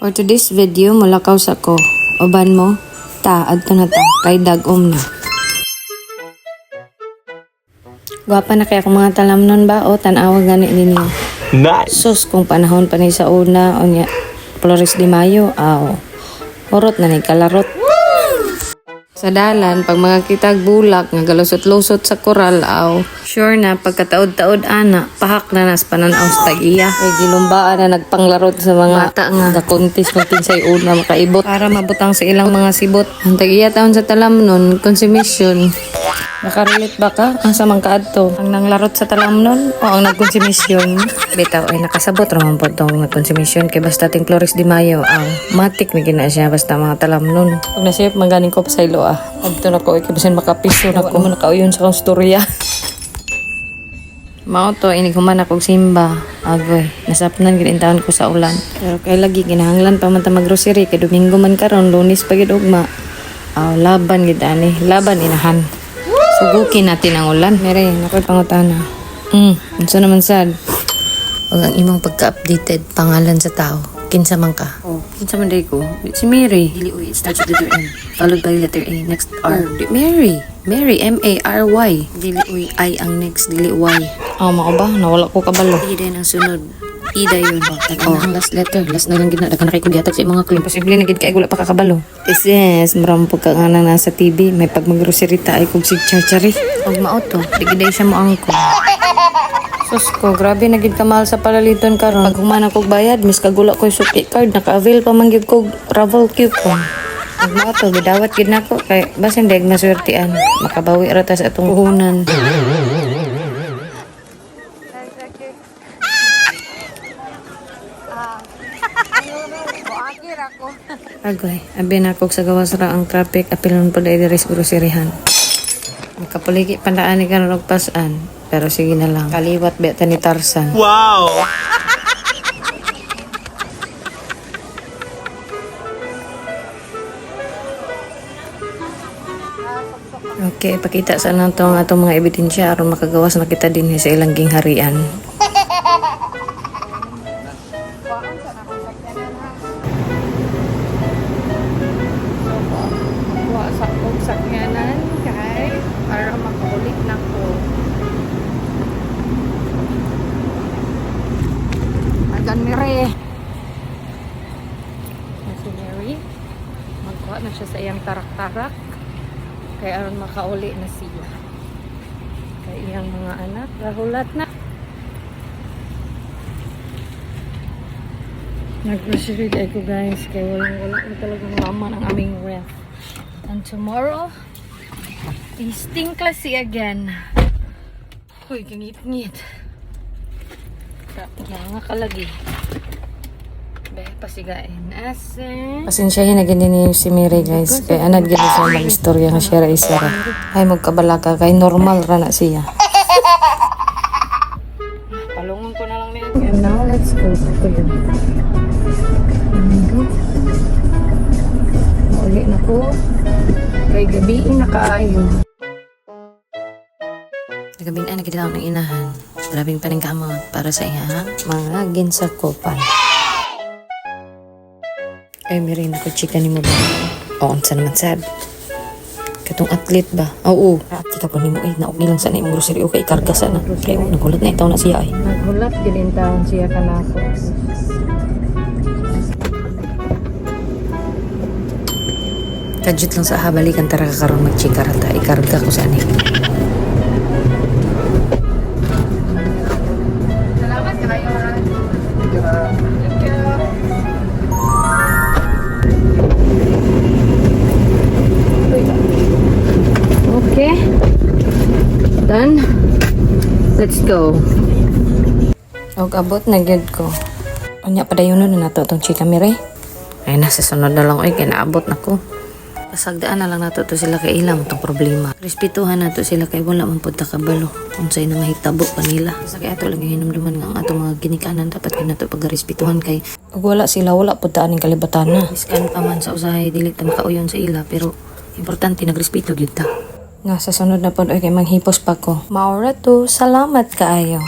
For today's video, mulakaw sa ko. Uban mo, adto na ta, kay dagom na. Gwapa na kaya kung mga talamnon ba o tanawa gani ninyo. Nice! Sus, kung panahon pa ni sa una, o niya, Flores de Mayo, horot na ni kalarot. Sa dalan, pag mga kitag bulak, nga galusot-lusot sa koral, sure na, pagkataod-taod ana, pahak na nas pananaw sa tag-iya. Ay gilumbaan na nagpanglarot sa mga bata nga, nakuntis magpinsay una makaibot, para mabutang sa ilang mga sibot. Ang tag-iya taon sa talamnon, konsumisyon. Nakarelit ba ka? Ang samang kaadto. Ang nanglarot sa talamnon o ang nagkonsumisyon? Bitaw ay nakasabot raman po itong nagkonsumisyon kay basta ting Flores de Mayo. Matik na gina siya basta mga talamnon. Pag nasiyap maganing ko pa sa ilo Agto na ko ikibasin makapiso na ko mo nakauyon sa kong storya. Mao to inig human akong simba. Agoy, nasapnan gid taon ko sa ulan. Pero kay lagi ginahanglan pa man ta mag-grocery kay Domingo man karon, Lunes pa gid ugma. Laban gid ani, laban inahan. Sugukin natin ang ulan. Mere, nakoy pangutana. Unsa naman sad? Huwag ang imong pagka-updated pangalan sa tao. Kinsa man ka? Kinsa man day ko? Si Mary. Dili uy, starts with letter M. Followed by letter A. Next R. Mary. Mary, M-A-R-Y. Dili uy, I ang next. Dili Y. Mao ba? Nawala ko kabalo. I din ang sunod. Ida yun. Ang last letter. Last na lang gina. Dagan na kay kugyatag sa mga clue. Posible na gid kay wala pa kakabalo. Yes, marampo ka nga na nasa TV. May pag mag-grocery ta ay kog sig chachari. Huwag maoto. Digiday siya mo angko. Sus ko, grabe na gid kamahal sa palaliton karon. Pag humana kog bayad, mis kagula ko suki card, naka-avail pa man gyud kog travel coupon. Pag mo to, gidawat gid nako kay basin deg maswertian. Makabawi ra ta sa atong puhunan. Agoy, abi na kog sa gawas ra ang traffic, apilon pa dai diri sa groceryhan. Makapaligi pandaan ni karon og pasan, pero sige na lang. Kaliwat beta ni Tarzan. Wow! Okay, pakita sa nato ang atong mga ebidensya aron makagawas na kita din sa ilang gingharian. Sa kong sakyanan kay para makaulit na ko. Agan Mary. Si Mary, magkuha na siya sa iyang tarak-tarak. Kaya aron makauli na siya. Kaya iyang mga anak, rahulat na. Nag-grocery day ko guys, kaya wala na talagang laman ang aming ref. And tomorrow, tasting classy again. Uy, kangit-ngit. Nga kalagi. Be, pasigain. Asin. Pasensyahin na ganyan niyo si Mary guys. Kaya anad gano'n siya mag-istorya nga siya ra-isa ra. Ay, magkabalaka. Kay normal ra na siya. Palungan ko na lang niya. And now, let's go to the uli na ko. Kay gabiin na kaayo. Nagabing na kita ng inahan. Grabing paningkamot para sa iya. Mga ginsakopan. Ay, Mary, chika ni mo ba? O, unsa naman sad? Katong athlete ba? Oo. Ati ka po ni mo naugni lang sana yung grocery o kay karga sana. Kaya nagulat na itaw na siya ay. Naghulat din taon siya kanako. Kadyot lang sa habalikan tara ka karon magchika rata. Ikarga ko sana eh. Salamat kayo. Okay. Done. Let's go. Og abot na gyud ko. Unya padayon na nato itong chika Mary. Ay nasa sunod na lang oy kay naabot na ko. Pasagdaan na lang nato to sila kay ilang itong problema. Respetuhan nato sila kay wala man punta kabalo. Unsay na mahitabo pa nila. Sa kay ato lang hinumduman nga ang atong mga ginikanan dapat kay nato pagrespetuhan kay Ug wala sila wala pud taan ning kalibatan na. miskan pa man sa usahay dili ta makauyon sa ila pero importante nagrespeto gyud ta. Nga sa sunod na pod oy kay manghipos pa ko. Maura to, salamat kaayo.